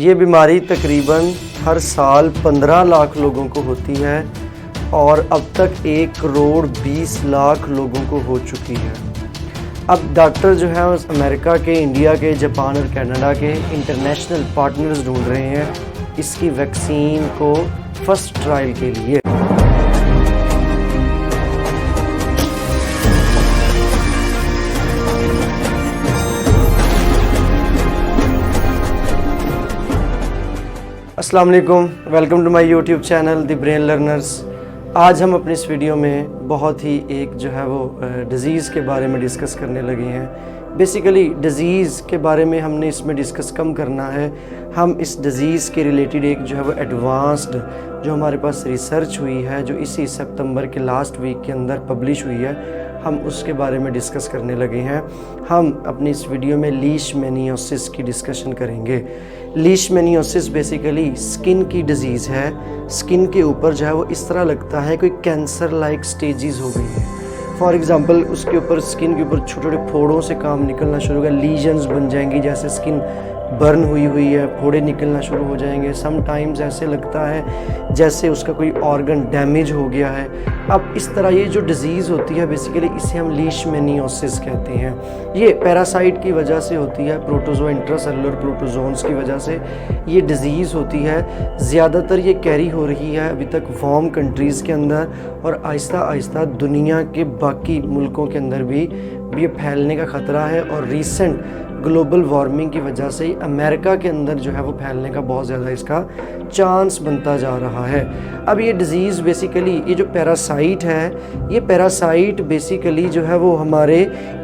ये बीमारी तकरीबन हर साल 15 लाख लोगों को होती है और अब तक 1 करोड़ 20 लाख लोगों को हो चुकी है। अब डॉक्टर जो है उस अमेरिका के, इंडिया के, जापान और कनाडा के इंटरनेशनल पार्टनर्स ढूंढ रहे हैं इसकी वैक्सीन को फर्स्ट ट्रायल के लिए। अस्सलाम वालेकुम, welcome to my YouTube channel the brain learners. आज हम अपनी इस वीडियो में बहुत ही एक जो है वो डिज़ीज़ के बारे में डिस्कस करने लगे हैं। बेसिकली डिज़ीज़ के बारे में हमने इसमें डिस्कस कम करना है। हम इस डिज़ीज़ के रिलेटेड एक जो है वो एडवांस्ड जो हमारे पास रिसर्च हुई है, जो इसी सितंबर के लास्ट वीक के अंदर पब्लिश हुई है, हम उसके बारे में डिस्कस करने लगे हैं। हम अपनी इस वीडियो में लीशमैनियोसिस की डिस्कशन करेंगे। लीशमैनियोसिस बेसिकली स्किन की डिज़ीज़ है। स्किन के ऊपर जो है वो इस तरह लगता है कोई कैंसर लाइक स्टेजेस हो गई है। फॉर एग्ज़ाम्पल उसके ऊपर स्किन के ऊपर छोटे छोटे फोड़ों से काम निकलना शुरू होगा, लीजन्स बन जाएंगी, जैसे स्किन बर्न हुई है, फोड़े निकलना शुरू हो जाएंगे। समटाइम्स ऐसे लगता है जैसे उसका कोई ऑर्गन डैमेज हो गया है। अब इस तरह ये जो डिज़ीज़ होती है बेसिकली इसे हम लीशमैनियोसिस कहते हैं। ये पैरासाइट की वजह से होती है, प्रोटोजोआ इंट्रासेलुलर प्रोटोजोन्स की वजह से ये डिज़ीज़ होती है। ज़्यादातर ये कैरी हो रही है अभी तक वार्म कंट्रीज़ के अंदर, और आहिस्ता आहिस्ता दुनिया के बाकी मुल्कों के अंदर भी ये फैलने का ख़तरा है। और रीसेंट ग्लोबल वार्मिंग की वजह से अमेरिका के अंदर जो है वो फैलने का बहुत ज़्यादा इसका चांस बनता जा रहा है। अब ये डिज़ीज़ बेसिकली ये जो पैरासाइट है, ये पैरासाइट बेसिकली जो है वो हमारे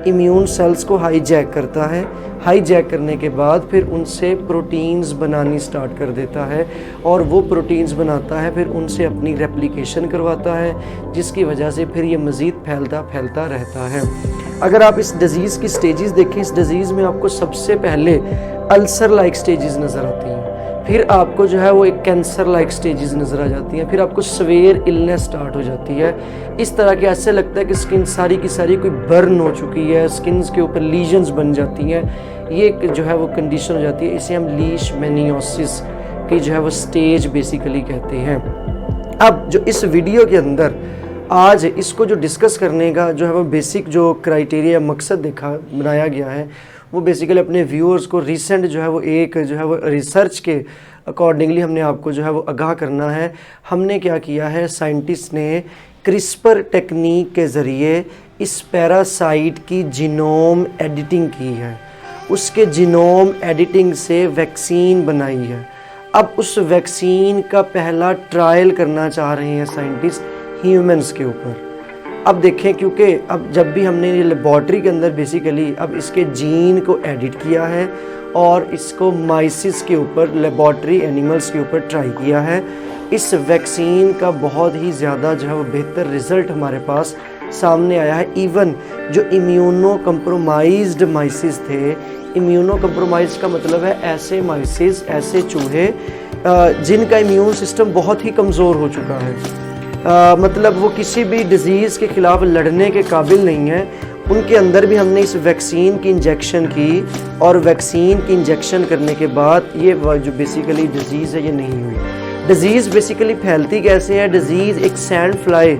इम्यून सेल्स को हाईजैक करता है। हाईजैक करने के बाद फिर उनसे प्रोटीन्स बनानी स्टार्ट कर देता है, और वो प्रोटीन्स बनाता है, फिर उनसे अपनी रेप्लिकेशन करवाता है, जिसकी वजह से फिर ये मज़ीद फैलता रहता है। अगर आप इस डिज़ीज़ की स्टेजेस देखें, इस डिज़ीज़ में आपको सबसे पहले अल्सर लाइक स्टेजेस नज़र आती हैं, फिर आपको जो है वो एक कैंसर लाइक स्टेजेस नज़र आ जाती हैं, फिर आपको सवेयर इलनेस स्टार्ट हो जाती है। इस तरह के ऐसे लगता है कि स्किन सारी की सारी कोई बर्न हो चुकी है, स्किन के ऊपर लीजन्स बन जाती हैं। ये एक जो है वो कंडीशन हो जाती है, इसे हम लीशमैनियोसिस की जो है वो स्टेज बेसिकली कहते हैं। अब जो इस वीडियो के अंदर आज इसको जो डिस्कस करने का जो है वो बेसिक जो क्राइटेरिया मकसद बनाया गया है, वो बेसिकली अपने व्यूअर्स को रिसेंट जो है वो एक जो है वो रिसर्च के अकॉर्डिंगली हमने आपको जो है वो आगाह करना है। हमने क्या किया है, साइंटिस्ट ने क्रिस्पर टेक्निक के ज़रिए इस पैरासाइट की जीनोम एडिटिंग की है, उसके जीनोम एडिटिंग से वैक्सीन बनाई है। अब उस वैक्सीन का पहला ट्रायल करना चाह रहे हैं साइंटिस्ट ह्यूमंस के ऊपर। अब देखें, क्योंकि अब जब भी हमने ये लेबॉर्ट्री के अंदर बेसिकली अब इसके जीन को एडिट किया है और इसको माइसिस के ऊपर, लेबॉर्ट्री एनिमल्स के ऊपर ट्राई किया है, इस वैक्सीन का बहुत ही ज़्यादा जो है वो बेहतर रिज़ल्ट हमारे पास सामने आया है। इवन जो इम्यूनो कंप्रोमाइज्ड माइसिस थे, इम्यूनो कंप्रोमाइज का मतलब है ऐसे माइसिस, ऐसे चूहे जिनका इम्यून सिस्टम बहुत ही कमज़ोर हो चुका है, मतलब वो किसी भी डिज़ीज़ के ख़िलाफ़ लड़ने के काबिल नहीं है, उनके अंदर भी हमने इस वैक्सीन की इंजेक्शन की, और वैक्सीन की इंजेक्शन करने के बाद ये जो बेसिकली डिज़ीज़ है ये नहीं हुई। डिज़ीज़ बेसिकली फैलती कैसे है? डिज़ीज़ एक सैंड फ्लाई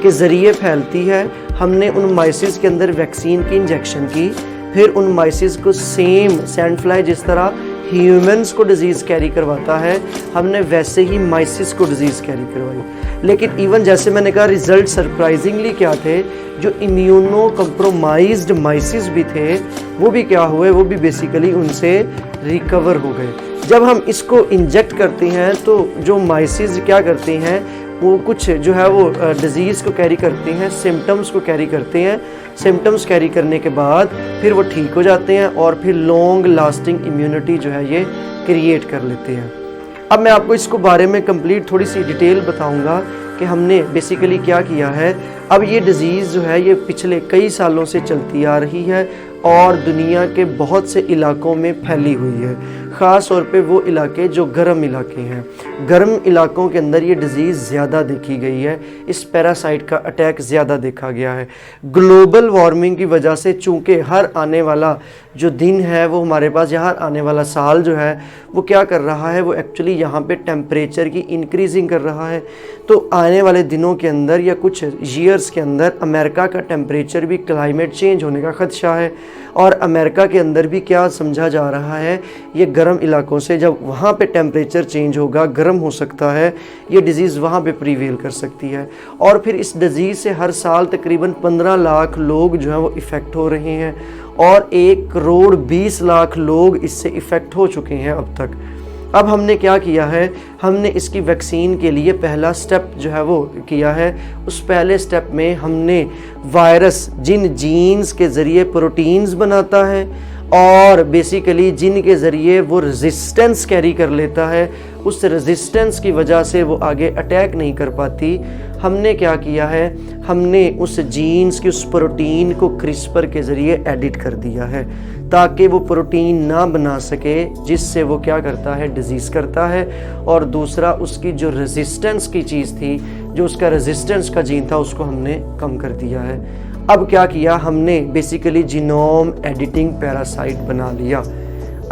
के ज़रिए फैलती है। हमने उन माइसिस के अंदर वैक्सीन की इंजेक्शन की, फिर उन माइसिस को सेम सैंड फ्लाई जिस तरह ह्यूमंस को डिज़ीज़ कैरी करवाता है, हमने वैसे ही माइसिस को डिज़ीज़ कैरी करवाई। लेकिन इवन जैसे मैंने कहा, रिज़ल्ट सरप्राइजिंगली क्या थे, जो इम्यूनो कंप्रोमाइज्ड माइसिस भी थे वो भी क्या हुए, वो भी बेसिकली उनसे रिकवर हो गए। जब हम इसको इंजेक्ट करते हैं तो जो माइसिस क्या करते हैं, वो कुछ जो है वो डिज़ीज़ को कैरी करते हैं, सिम्टम्स को कैरी करते हैं। सिम्टम्स कैरी करने के बाद फिर वो ठीक हो जाते हैं और फिर लॉन्ग लास्टिंग इम्यूनिटी जो है ये क्रिएट कर लेते हैं। अब मैं आपको इसको बारे में कंप्लीट थोड़ी सी डिटेल बताऊंगा कि हमने बेसिकली क्या किया है। अब ये डिज़ीज़ जो है ये पिछले कई सालों से चलती आ रही है और दुनिया के बहुत से इलाकों में फैली हुई है, ख़ास तौर पे वो इलाके जो गर्म इलाके हैं। गर्म इलाकों के अंदर ये डिज़ीज़ ज़्यादा देखी गई है, इस पैरासाइट का अटैक ज़्यादा देखा गया है। ग्लोबल वार्मिंग की वजह से चूँकि हर आने वाला जो दिन है वो हमारे पास, यहाँ आने वाला साल जो है वो क्या कर रहा है, वो एक्चुअली यहाँ पे टेम्परेचर की इंक्रीजिंग कर रहा है। तो आने वाले दिनों के अंदर या कुछ ईयर्स के अंदर अमेरिका का टेम्परेचर भी क्लाइमेट चेंज होने का ख़दशा है। और अमेरिका के अंदर भी क्या समझा जा रहा है, ये गर्म इलाकों से जब वहाँ पे टेम्परेचर चेंज होगा, गर्म हो सकता है, ये डिज़ीज़ वहाँ पे प्रीवेल कर सकती है। और फिर इस डिज़ीज़ से हर साल तकरीबन 15 लाख लोग जो हैं वो इफ़ेक्ट हो रहे हैं और 1,20,00,000 लोग इससे इफ़ेक्ट हो चुके हैं अब तक। अब हमने क्या किया है, हमने इसकी वैक्सीन के लिए पहला स्टेप जो है वो किया है। उस पहले स्टेप में हमने वायरस जिन जीन्स के ज़रिए प्रोटीन्स बनाता है और बेसिकली जिनके ज़रिए वो रेजिस्टेंस कैरी कर लेता है, उस रेजिस्टेंस की वजह से वो आगे अटैक नहीं कर पाती, हमने क्या किया है, हमने उस जीन्स की उस प्रोटीन को क्रिस्पर के ज़रिए एडिट कर दिया है ताकि वो प्रोटीन ना बना सके, जिससे वो क्या करता है, डिज़ीज़ करता है। और दूसरा, उसकी जो रेजिस्टेंस की चीज़ थी, जो उसका रेजिस्टेंस का जीन था, उसको हमने कम कर दिया है। अब क्या किया हमने, बेसिकली जीनोम एडिटिंग पैरासाइट बना लिया।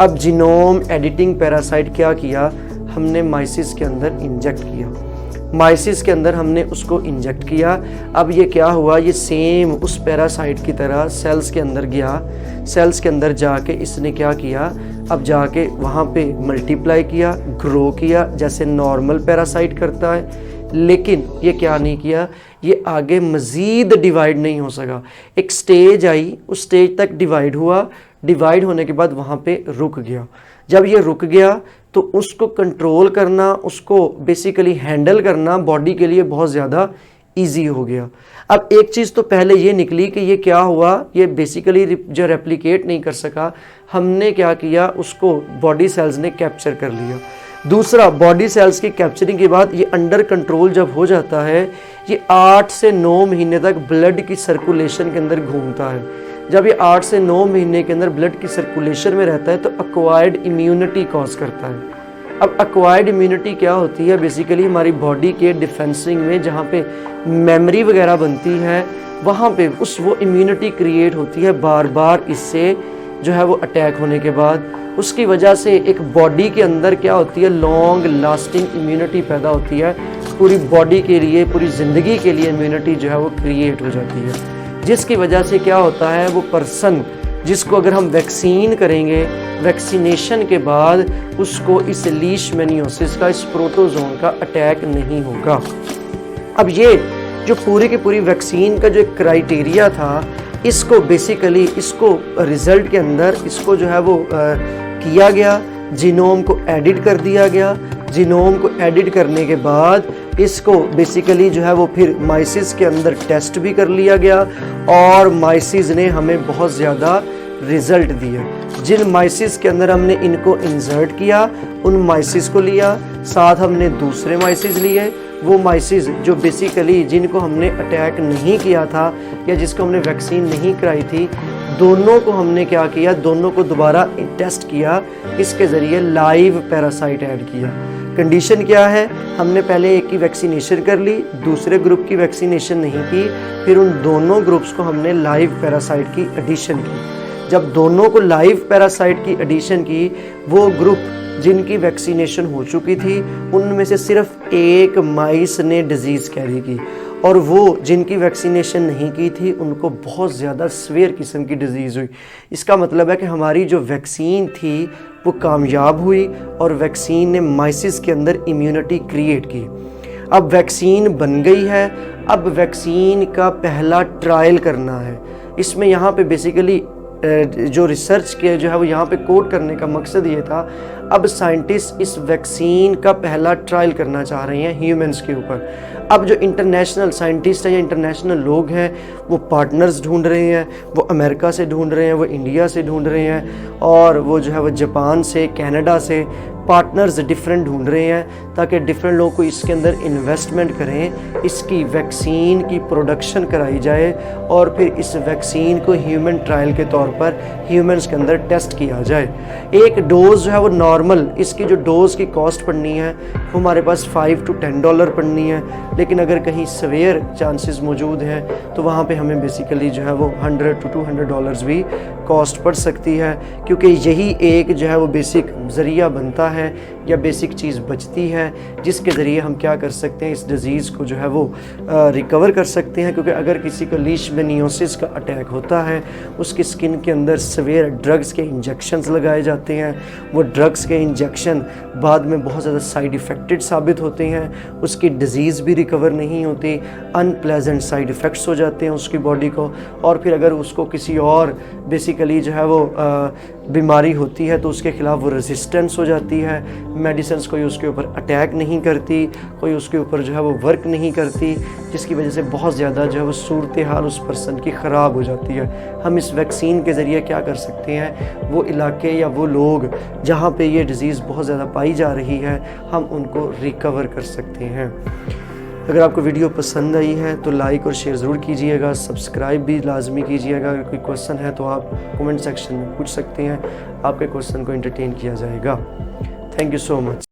अब जीनोम एडिटिंग पैरासाइट क्या किया, हमने माइसिस के अंदर इंजेक्ट किया। माइसिस के अंदर हमने उसको इंजेक्ट किया। अब ये क्या हुआ, ये सेम उस पैरासाइट की तरह सेल्स के अंदर गया। सेल्स के अंदर जाके इसने क्या किया, अब जाके वहाँ पे मल्टीप्लाई किया, ग्रो किया जैसे नॉर्मल पैरासाइट करता है। लेकिन ये क्या नहीं किया, ये आगे मज़ीद डिवाइड नहीं हो सका। एक स्टेज आई, उस स्टेज तक डिवाइड हुआ, डिवाइड होने के बाद वहाँ पे रुक गया। जब ये रुक गया तो उसको कंट्रोल करना, उसको बेसिकली हैंडल करना बॉडी के लिए बहुत ज़्यादा इजी हो गया। अब एक चीज़ तो पहले ये निकली कि ये क्या हुआ, ये बेसिकली जो रेप्लिकेट नहीं कर सका, हमने क्या किया, उसको बॉडी सेल्स ने कैप्चर कर लिया। दूसरा, बॉडी सेल्स की कैप्चरिंग के बाद ये अंडर कंट्रोल जब हो जाता है, ये 8 से 9 महीने तक ब्लड की सर्कुलेशन के अंदर घूमता है। जब ये 8 से 9 महीने के अंदर ब्लड की सर्कुलेशन में रहता है तो एक्वायर्ड इम्यूनिटी कॉज करता है। अब एक्वायर्ड इम्यूनिटी क्या होती है, बेसिकली हमारी बॉडी के डिफेंसिंग में जहाँ पे मेमोरी वगैरह बनती है, वहाँ पे वो इम्यूनिटी क्रिएट होती है बार बार इससे जो है वो अटैक होने के बाद। उसकी वजह से एक बॉडी के अंदर क्या होती है, लॉन्ग लास्टिंग इम्यूनिटी पैदा होती है, पूरी बॉडी के लिए, पूरी ज़िंदगी के लिए इम्यूनिटी जो है वो क्रिएट हो जाती है, जिसकी वजह से क्या होता है, वो पर्सन जिसको अगर हम वैक्सीन करेंगे, वैक्सीनेशन के बाद उसको इस लीशमैनियोसिस का, इस प्रोटोजोन का अटैक नहीं होगा। अब ये जो पूरी की पूरी वैक्सीन का जो एक क्राइटेरिया था, इसको बेसिकली इसको रिज़ल्ट के अंदर इसको जो है वो किया गया, जीनोम को एडिट कर दिया गया। जीनोम को एडिट करने के बाद इसको बेसिकली जो है वो फिर माइसिस के अंदर टेस्ट भी कर लिया गया और माइसिस ने हमें बहुत ज़्यादा रिज़ल्ट दिए। जिन माइसिस के अंदर हमने इनको इंसर्ट किया, उन माइसिस को लिया, साथ हमने दूसरे माइसिस लिए, वो माइसिस जो बेसिकली जिनको हमने अटैक नहीं किया था या जिसको हमने वैक्सीन नहीं कराई थी, दोनों को हमने क्या किया, दोनों को दोबारा टेस्ट किया, इसके ज़रिए लाइव पैरासाइट ऐड किया। कंडीशन क्या है, हमने पहले एक की वैक्सीनेशन कर ली, दूसरे ग्रुप की वैक्सीनेशन नहीं की, फिर उन दोनों ग्रुप्स को हमने लाइव पैरासाइट की एडिशन की। जब दोनों को लाइव पैरासाइट की एडिशन की, वो ग्रुप जिनकी वैक्सीनेशन हो चुकी थी, उनमें से सिर्फ एक माइस ने डिज़ीज़ कैरी की और वो जिनकी वैक्सीनेशन नहीं की थी, उनको बहुत ज़्यादा सीवियर किस्म की डिज़ीज़ हुई। इसका मतलब है कि हमारी जो वैक्सीन थी वो कामयाब हुई और वैक्सीन ने माइसिस के अंदर इम्यूनिटी क्रिएट की। अब वैक्सीन बन गई है, अब वैक्सीन का पहला ट्रायल करना है। इसमें यहाँ पे बेसिकली जो रिसर्च के जो है वो यहाँ पे कोट करने का मकसद ये था, अब साइंटिस्ट इस वैक्सीन का पहला ट्रायल करना चाह रहे हैं ह्यूमंस के ऊपर। अब जो इंटरनेशनल साइंटिस्ट हैं या इंटरनेशनल लोग हैं, वो पार्टनर्स ढूंढ रहे हैं, वो अमेरिका से ढूंढ रहे हैं, वो इंडिया से ढूंढ रहे हैं और वो जो है वो जापान से, कनाडा से, पार्टनर्स डिफरेंट ढूंढ रहे हैं ताकि डिफरेंट लोगों को इसके अंदर इन्वेस्टमेंट करें, इसकी वैक्सीन की प्रोडक्शन कराई जाए और फिर इस वैक्सीन को ह्यूमन ट्रायल के तौर पर ह्यूमन्स के अंदर टेस्ट किया जाए। एक डोज़ जो है वो नॉर्मल, इसकी जो डोज़ की कॉस्ट पड़नी है हमारे पास $5 to $10 पड़नी है, लेकिन अगर कहीं सवेयर चांसेस मौजूद हैं तो वहाँ पे हमें बेसिकली जो है वो $100 to $200 भी कॉस्ट पड़ सकती है, क्योंकि यही एक जो है वो बेसिक ज़रिया बनता है या बेसिक चीज़ बचती है जिसके ज़रिए हम क्या कर सकते हैं, इस डिज़ीज़ को जो है वो रिकवर कर सकते हैं। क्योंकि अगर किसी को लीशमैनियोसिस का अटैक होता है, उसकी स्किन के अंदर सवेयर ड्रग्स के इंजेक्शंस लगाए जाते हैं, वो ड्रग्स के इंजेक्शन बाद में बहुत ज़्यादा साइड इफ़ेक्टेड साबित होते हैं, उसकी डिज़ीज़ भी रिकवर नहीं होती, अनप्लेजेंट साइड इफ़ेक्ट्स हो जाते हैं उसकी बॉडी को। और फिर अगर उसको किसी और बेसिकली जो है वो बीमारी होती है तो उसके ख़िलाफ़ वो रेजिस्टेंस हो जाती है, मेडिसिन्स कोई उसके ऊपर अटैक नहीं करती, कोई उसके ऊपर जो है वो वर्क नहीं करती, जिसकी वजह से बहुत ज़्यादा जो है वो सूरत हाल उस पर्सन की ख़राब हो जाती है। हम इस वैक्सीन के ज़रिए क्या कर सकते हैं, वो इलाके या वो लोग जहाँ पे ये डिज़ीज़ बहुत ज़्यादा पाई जा रही है हम उनको रिकवर कर सकते हैं। अगर आपको वीडियो पसंद आई है तो लाइक और शेयर ज़रूर कीजिएगा, सब्सक्राइब भी लाजमी कीजिएगा। अगर कोई क्वेश्चन है तो आप कमेंट सेक्शन में पूछ सकते हैं, आपके क्वेश्चन को एंटरटेन किया जाएगा। Thank you so much.